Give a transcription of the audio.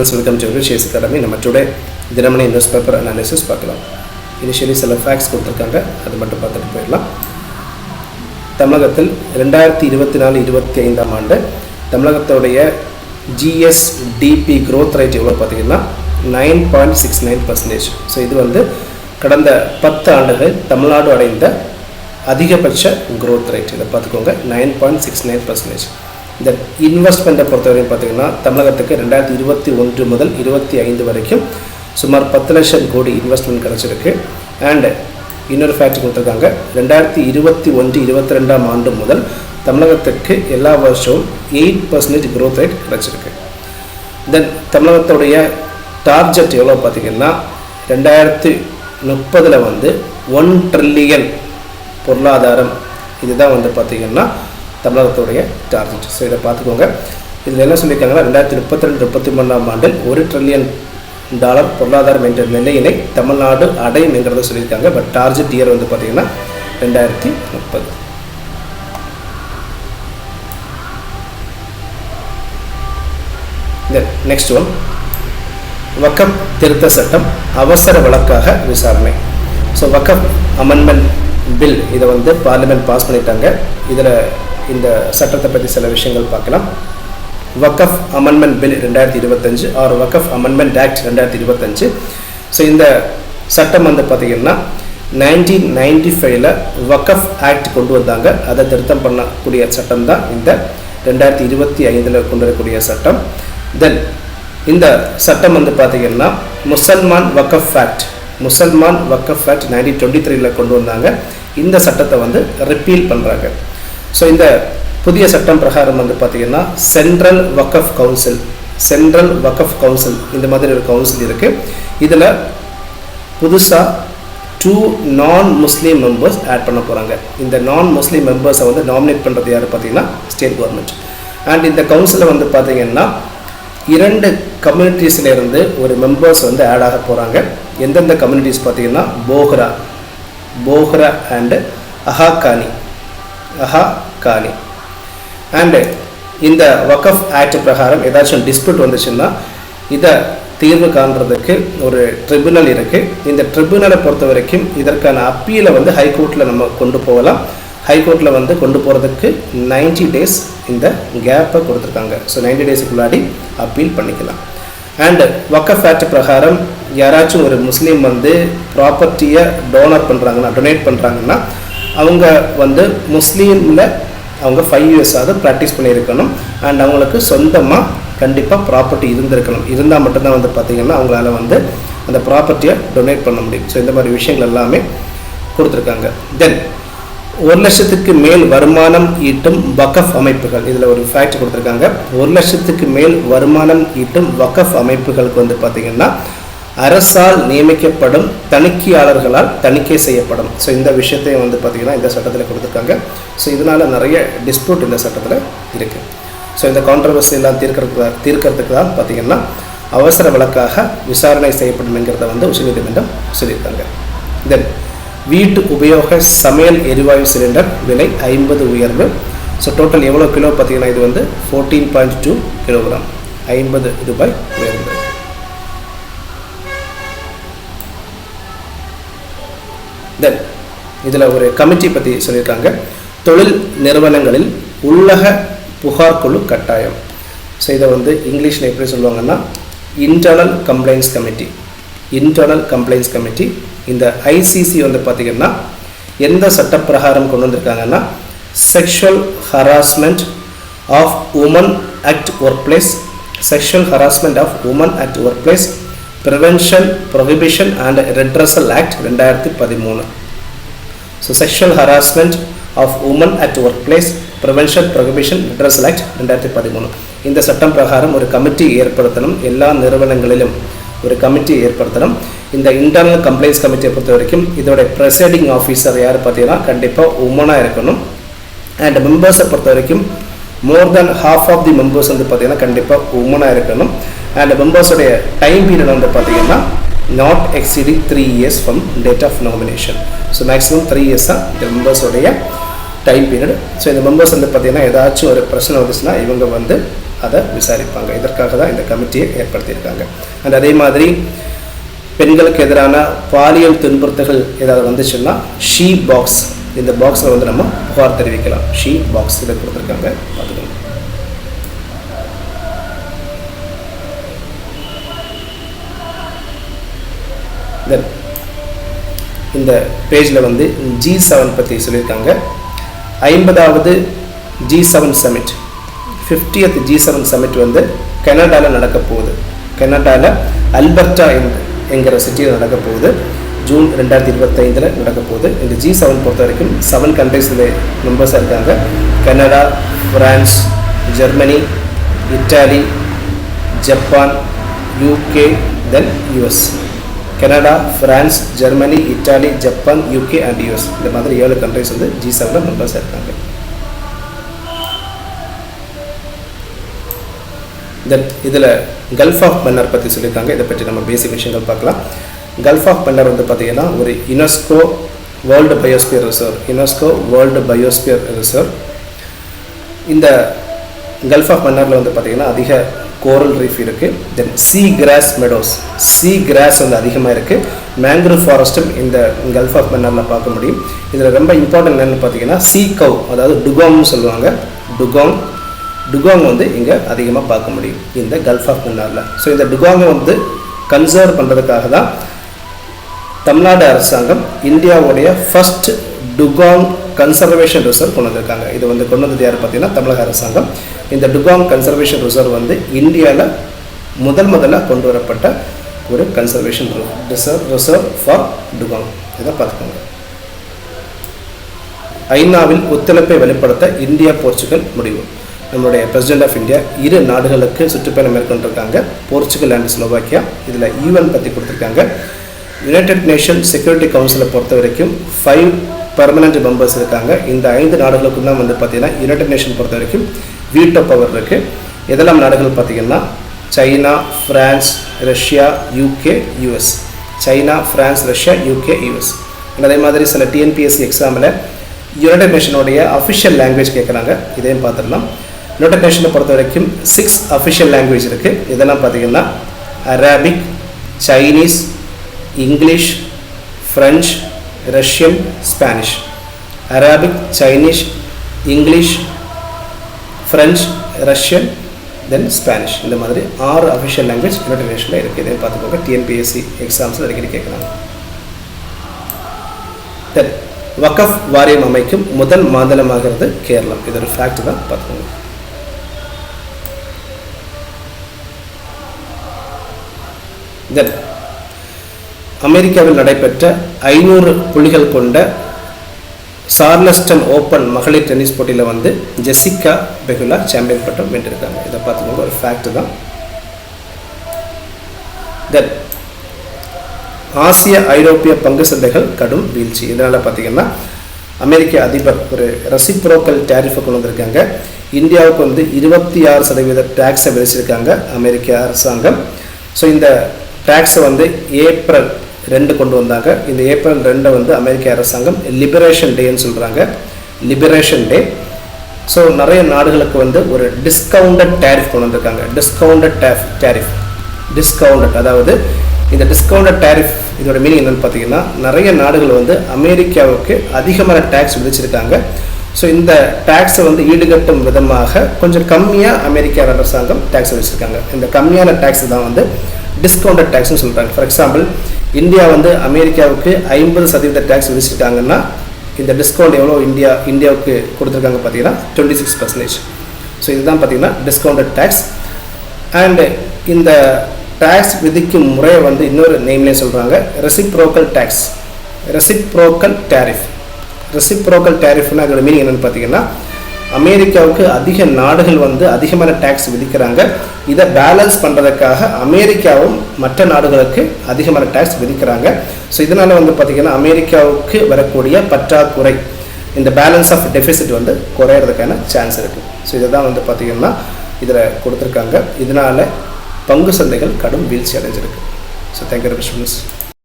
Welcome to Rishi Academy. நம்ம today Dinamani news paper analysis பார்க்கலாம். Initially சில ஃபேக்ட்ஸ் கொடுத்துருக்காங்க, அது மட்டும் பார்த்துட்டு போயிடலாம். தமிழகத்தில் 2024-25 ஆண்டு தமிழகத்துடைய ஜிஎஸ்டிபி growth rate எவ்வளோ பார்த்தீங்கன்னா 9.69%. ஸோ இது வந்து கடந்த 10 ஆண்டுகளில் தமிழ்நாடு அடைந்த அதிகபட்ச growth rate. இதை பார்த்துக்கோங்க, 9.69%. இந்த இன்வெஸ்ட்மெண்ட்டை பொறுத்தவரையும் பார்த்தீங்கன்னா தமிழகத்துக்கு 2021 முதல் 25 வரைக்கும் சுமார் 10 லட்சம் கோடி இன்வெஸ்ட்மெண்ட் கிடச்சிருக்கு. அண்ட் இன்னொரு ஃபேக்ட் கொடுத்துருக்காங்க, 2021-22 ஆண்டு முதல் தமிழகத்துக்கு எல்லா வருஷமும் 8% growth rate கிடச்சிருக்கு. தென் தமிழகத்துடைய டார்கெட் எவ்வளோ பார்த்தீங்கன்னா 2030 வந்து 1 ட்ரில்லியன் பொருளாதாரம். இதுதான் வந்து பார்த்திங்கன்னா தமிழகத்துடைய டார்கெட். ஸோ இதை பார்த்துக்கோங்க. இதில் என்ன சொல்லியிருக்காங்கன்னா 2032-33 ஆண்டில் $1 ட்ரில்லியன் பொருளாதாரம் என்ற நிலையினை தமிழ்நாடு அடையும் என்கிறத சொல்லியிருக்காங்க. பட் டார்கெட் இயர் வந்து பார்த்திங்கன்னா 2030. நெக்ஸ்ட் ஒன், வக்ஃப் திருத்த சட்டம் அவசர வழக்காக விசாரணை. ஸோ வக்ஃப் அமெண்ட்மெண்ட் பில் இதை வந்து பார்லிமெண்ட் பாஸ் பண்ணிட்டாங்க. இதில் இந்த சட்டத்தை பற்றி சில விஷயங்கள் பார்க்கலாம். வக்ஃப் அமெண்ட்மெண்ட் பில் 2025 ஆர் வக்ஃப் அமெண்ட்மெண்ட் ஆக்ட் 2025. ஸோ இந்த சட்டம் வந்து பார்த்திங்கன்னா 1995 வக்ஃப் ஆக்ட் கொண்டு வந்தாங்க. அதை திருத்தம் பண்ணக்கூடிய சட்டம் தான் இந்த 2025 கொண்டு வரக்கூடிய சட்டம். தென் இந்த சட்டம் வந்து பார்த்திங்கன்னா முசல்மான் வக்ஃப் ஆக்ட் 1923 கொண்டு வந்தாங்க. இந்த சட்டத்தை வந்து ரிப்பீல் பண்ணுறாங்க. ஸோ இந்த புதிய சட்டம் பிரகாரம் வந்து பார்த்திங்கன்னா சென்ட்ரல் வக்ஃப் கவுன்சில் இந்த மாதிரி ஒரு கவுன்சில் இருக்குது. இதில் புதுசாக 2 நான் முஸ்லீம் மெம்பர்ஸ் ஆட் பண்ண போகிறாங்க. இந்த நான் முஸ்லீம் மெம்பர்ஸை வந்து நாமினேட் பண்ணுறது யார் பார்த்தீங்கன்னா ஸ்டேட் கவர்மெண்ட். அண்ட் இந்த கவுன்சிலில் வந்து பார்த்திங்கன்னா 2 கம்யூனிட்டிஸ்லேருந்து ஒரு மெம்பர்ஸ் வந்து ஆட் ஆக போகிறாங்க. எந்தெந்த கம்யூனிட்டிஸ் பார்த்தீங்கன்னா போஹ்ரா அண்டு அஹாகானி. அண்டு இந்த வக்ஃப் ஆக்ட் பிரகாரம் ஏதாச்சும் டிஸ்பியூட் வந்துச்சுன்னா இதை தீர்வு காண்றதுக்கு ஒரு ட்ரிபுனல் இருக்குது. இந்த ட்ரிபுனலை பொறுத்த வரைக்கும் இதற்கான அப்பீலை வந்து ஹைகோர்ட்டில் நம்ம கொண்டு போகலாம். ஹைகோர்ட்டில் வந்து கொண்டு போகிறதுக்கு 90 days இந்த கேப்பை கொடுத்துருக்காங்க. ஸோ 90 daysக்கு முன்னாடி அப்பீல் பண்ணிக்கலாம். அண்டு வக்ஃப் ஆக்ட் பிரகாரம் யாராச்சும் ஒரு முஸ்லீம் வந்து ப்ராப்பர்ட்டியை டொனேட் பண்ணுறாங்கன்னா அவங்க வந்து முஸ்லீமில் அவங்க 5 years ப்ராக்டிஸ் பண்ணியிருக்கணும். அண்ட் அவங்களுக்கு சொந்தமாக கண்டிப்பாக ப்ராப்பர்ட்டி இருந்தால் மட்டும்தான் வந்து பார்த்திங்கன்னா அவங்களால வந்து அந்த ப்ராப்பர்ட்டியை டொனேட் பண்ண முடியும். ஸோ இந்த மாதிரி விஷயங்கள் எல்லாமே கொடுத்துருக்காங்க. தென் 1 லட்சத்துக்கு மேல் வருமானம் ஈட்டும் வக்ஃப் அமைப்புகள், இதில் ஒரு ஃபேக்ட் கொடுத்துருக்காங்க. 1 லட்சத்துக்கு மேல் வருமானம் ஈட்டும் வக்ஃப் அமைப்புகளுக்கு வந்து பார்த்திங்கன்னா அரசால் நியமிக்கப்படும் தணிக்கையாளர்களால் தணிக்கை செய்யப்படும். ஸோ இந்த விஷயத்தையும் வந்து பார்த்திங்கன்னா இந்த சட்டத்தில் கொடுத்துருக்காங்க. ஸோ இதனால் நிறைய டிஸ்பியூட் இந்த சட்டத்தில் இருக்குது. ஸோ இந்த கான்ட்ரவர்சி எல்லாம் தீர்க்கறதுக்கு தான் பார்த்திங்கன்னா அவசர வழக்காக விசாரணை செய்யப்படும் என்கிறத வந்து உச்சநீதிமன்றம் சொல்லியிருக்காங்க. தென் வீட்டு உபயோக சமையல் எரிவாயு சிலிண்டர் விலை 50 உயர்வு. ஸோ டோட்டல் எவ்வளோ கிலோ பார்த்திங்கன்னா இது வந்து 14.2 கிலோகிராம், 50 ரூபாய் உயர்வு. தென் இதில் ஒரு கமிட்டி பற்றி சொல்லியிருக்காங்க. தொழில் நிறுவனங்களில் உள்ளக புகார் குழு கட்டாயம். ஸோ இதை வந்து இங்கிலீஷில் எப்படி சொல்லுவாங்கன்னா இன்டர்னல் கம்ப்ளைண்ட்ஸ் கமிட்டி. இந்த ஐசிசி வந்து பார்த்திங்கன்னா எந்த சட்டப்பிரகாரம் கொண்டு வந்திருக்காங்கன்னா sexual harassment of women at workplace prevention prohibition and redressal act 2013. So sexual harassment of women at workplace prevention prohibition redressal act 2013. இந்த சட்டம் பிரகாரம் ஒரு கமிட்டி ஏற்படுத்தணும். எல்லா நிறுவனங்களிலும் ஒரு கமிட்டி ஏற்படுத்தணும். இந்த இன்டர்னல் கம்ப்ளைண்ட்ஸ் கமிட்டியை பொறுத்த வரைக்கும் இதோட ப்ரெசைடிங் ஆஃபீஸர் யார் பார்த்தீங்கன்னா கண்டிப்பாக உமனாக இருக்கணும். அண்ட் மெம்பர்ஸை பொறுத்த வரைக்கும் மோர் தென் half ஆஃப் தி மெம்பர்ஸ் வந்து பார்த்திங்கன்னா கண்டிப்பாக உமனாக இருக்கணும். அண்ட் மெம்பர்ஸோடைய டைம் பீரியட் வந்து பார்த்திங்கன்னா not exceeding 3 years from date of nomination. So maximum 3 years தான் இந்த மெம்பர்ஸோடைய டைம் பீரியட். ஸோ இந்த மெம்பர்ஸ் வந்து பார்த்திங்கன்னா ஏதாச்சும் ஒரு பிரச்சனை வந்துச்சுன்னா இவங்க வந்து அதை விசாரிப்பாங்க. இதற்காக தான் இந்த கமிட்டியை ஏற்படுத்தியிருக்காங்க. அண்ட் அதே மாதிரி பெண்களுக்கு எதிரான பாலியல் துன்புறுத்தல்கள் ஏதாவது வந்துச்சுன்னா ஷீ பாக்ஸ், இந்த பாக்ஸில் வந்து நம்ம புகார் தெரிவிக்கலாம். ஷீ பாக்ஸ் இதை கொடுத்துருக்காங்க, பார்த்துக்கோங்க. தென் இந்த பேஜில் வந்து G7 பற்றி சொல்லியிருக்காங்க. 50வது G7 submit, 50th G7 submit வந்து கனடாவில் நடக்க போகுது. கனடாவில் அல்பர்டா என்கிற சிட்டியில் நடக்க போகுது. ஜூன் 2025 நடக்க போகுது. இந்த G7 பொறுத்த வரைக்கும் 7 கண்ட்ரிஸில் மெம்பர்ஸாக இருக்காங்க. Canada, France, Germany, Italy, Japan, UK, then US. Canada, France, Germany, Italy, Japan, UK and US, இந்த மாதிரி 7 கண்ட்ரிஸ் வந்து G7 மெம்பர்ஸாக இருக்காங்க. தென் இதில் கல்ஃப் ஆஃப் மன்னார் பற்றி சொல்லியிருக்காங்க. இதை பற்றி நம்ம பேசிக் விஷயங்கள் பார்க்கலாம். கல்ஃப் ஆஃப் மன்னார் வந்து பார்த்திங்கன்னா ஒரு UNESCO world biosphere reserve, UNESCO world biosphere reserve. இந்த கல்ஃப் ஆஃப் மன்னாரில் வந்து பார்த்திங்கன்னா அதிக கோரல் ரீஃப் இருக்குது. தென் சீ கிராஸ் மெடோஸ், சீ கிராஸ் வந்து அதிகமாக இருக்குது. மேங்க்ரோவ் ஃபாரஸ்ட்டும் இந்த கல்ஃப் ஆஃப் மன்னாரில் பார்க்க முடியும். இதில் ரொம்ப இம்பார்ட்டன்ட் என்னென்னு பார்த்தீங்கன்னா சீ கவ், அதாவது டுகாங்னு சொல்லுவாங்க. டுகாங் வந்து இங்கே அதிகமாக பார்க்க முடியும் இந்த கல்ஃப் ஆஃப் மன்னாரில். ஸோ இந்த டுகாங்கை வந்து கன்சர்வ் பண்ணுறதுக்காக தான் தமிழ்நாடு அரசாங்கம் இந்தியாவுடைய ஃபர்ஸ்ட் டுகாங் கன்சர்வேஷன் ரிசர்வ் கொண்டு வந்திருக்காங்க. இது வந்து கொண்டு வந்தது யார் பார்த்தீங்கன்னா தமிழக அரசாங்கம். இந்த டுகாங் கன்சர்வேஷன் ரிசர்வ் வந்து இந்தியாவில் முதல்ல கொண்டு வரப்பட்ட ஒரு கன்சர்வேஷன் ரிசர்வ் ஃபார் டுகாங். இதை பார்த்துக்கோங்க. ஐநாவில் ஒத்துழைப்பை வெளிப்படுத்த இந்தியா போர்ச்சுகல் முடிவு. நம்மளுடைய பிரசிடென்ட் ஆஃப் இந்தியா 2 நாடுகளுக்கு சுற்றுப்பயணம் மேற்கொண்டிருக்காங்க, போர்ச்சுகல் அண்ட் ஸ்லோவாக்கியா. இதில் UN பற்றி கொடுத்துருக்காங்க. யுனைடெட் நேஷன் செக்யூரிட்டி கவுன்சிலை பொறுத்த வரைக்கும் 5 பர்மனெண்ட் மெம்பர்ஸ் இருக்காங்க. இந்த 5 நாடுகளுக்கும் தான் வந்து பார்த்திங்கன்னா யுனைடெட் நேஷன் பொறுத்த வரைக்கும் வீட்டோ பவர் இருக்குது. எதெல்லாம் நாடுகள் பார்த்திங்கன்னா China, France, Russia, UK, US. China, France, Russia, UK, US. அதே மாதிரி சில TNPSC எக்ஸாமில் யுனைடெட் நேஷனுடைய அஃபிஷியல் லாங்குவேஜ் கேட்குறாங்க. இதையும் பார்த்துடலாம். யுனைடெட் நேஷனை பொறுத்த வரைக்கும் 6 அஃபிஷியல் லாங்குவேஜ் இருக்குது. இதெல்லாம் பார்த்திங்கன்னா Arabic, Chinese, English, French, Russian, Spanish. Arabic, Chinese, English, French, Russian, then Spanish. இந்த மாதிரி 6 அஃபிஷியல் லாங்குவேஜ் யுனைடெட் நேஷனில் இருக்குது. இதையும் பார்த்துக்கோங்க. TNPSC எக்ஸாம்ஸில் அடிக்கடி கேட்குறாங்க. தென் வக்கஃப் வாரியம் அமைக்கும் முதல் மாநிலமாகிறது கேரளம். இது ஒரு ஃபேக்ட் தான், பார்த்துக்கோங்க. தென் அமெரிக்காவில் நடைபெற்ற 500 புள்ளிகள் கொண்ட சார்லஸ்டன் ஓப்பன் மகளிர் டென்னிஸ் போட்டியில் வந்து ஜெசிகா பெகுலா சாம்பியன் பட்டம் வென்றிருக்காங்க. இதை பார்த்துக்கோங்க, ஒரு ஃபேக்ட் தான். தென் ஆசிய ஐரோப்பிய பங்கு சந்தைகள் கடும் வீழ்ச்சி. இதனால் பார்த்திங்கன்னா அமெரிக்க அதிபர் ஒரு ரெசிப்ரோக்கல் டேரிஃபை கொண்டு வந்திருக்காங்க. இந்தியாவுக்கு வந்து 26% டேக்ஸை விதிச்சிருக்காங்க அமெரிக்க அரசாங்கம். ஸோ இந்த டேக்ஸை வந்து ஏப்ரல் 2 கொண்டு வந்தாங்க. இந்த ஏப்ரல் 2 வந்து அமெரிக்க அரசாங்கம் லிபரேஷன் டேன்னு சொல்கிறாங்க, லிபரேஷன் டே. ஸோ நிறைய நாடுகளுக்கு வந்து ஒரு டிஸ்கவுண்டட் டேரிஃப் கொண்டு வந்திருக்காங்க. டிஸ்கவுண்டட் அதாவது இந்த டிஸ்கவுண்டட் டேரிஃப் இதோட மீனிங் என்னென்னு பார்த்தீங்கன்னா நிறைய நாடுகள் வந்து அமெரிக்காவுக்கு அதிகமான டேக்ஸ் விதிச்சிருக்காங்க. ஸோ இந்த டேக்ஸை வந்து ஈடுகட்டும் விதமாக கொஞ்சம் கம்மியாக அமெரிக்க அரசாங்கம் டேக்ஸ் விதிச்சிருக்காங்க. இந்த கம்மியான டேக்ஸ் தான் வந்து டிஸ்கவுண்டட் டேக்ஸ்னு சொல்கிறாங்க. ஃபார் எக்ஸாம்பிள் இந்தியா வந்து அமெரிக்காவுக்கு 50% டேக்ஸ் விதிச்சிருக்காங்கன்னா இந்த டிஸ்கவுண்ட் எவ்வளோ இந்தியாவுக்கு கொடுத்துருக்காங்க பார்த்தீங்கன்னா 26%. ஸோ இதுதான் பார்த்தீங்கன்னா டிஸ்கவுண்டட் டேக்ஸ். அண்டு இந்த டேக்ஸ் விதிக்கும் முறையை வந்து இன்னொரு நேம்லேயே சொல்கிறாங்க, ரெசிப்ரோக்கல் டேக்ஸ், ரெசிப்ரோக்கல் டேரிஃப்னா அதோட மீனிங் என்னென்னு பார்த்தீங்கன்னா அமெரிக்காவுக்கு அதிக நாடுகள் வந்து அதிகமான டேக்ஸ் விதிக்கிறாங்க. இதை பேலன்ஸ் பண்ணுறதுக்காக அமெரிக்காவும் மற்ற நாடுகளுக்கு அதிகமான டேக்ஸ் விதிக்கிறாங்க. ஸோ இதனால் வந்து பார்த்திங்கன்னா அமெரிக்காவுக்கு வரக்கூடிய பற்றாக்குறை, இந்த பேலன்ஸ் ஆஃப் டெஃபிசிட் வந்து குறையிறதுக்கான சான்ஸ் இருக்குது. ஸோ இதை தான் வந்து பார்த்திங்கன்னா இதில் கொடுத்துருக்காங்க. இதனால் பங்கு சந்தைகள் கடும் வீழ்ச்சி அடைஞ்சிருக்கு. So thank you very much.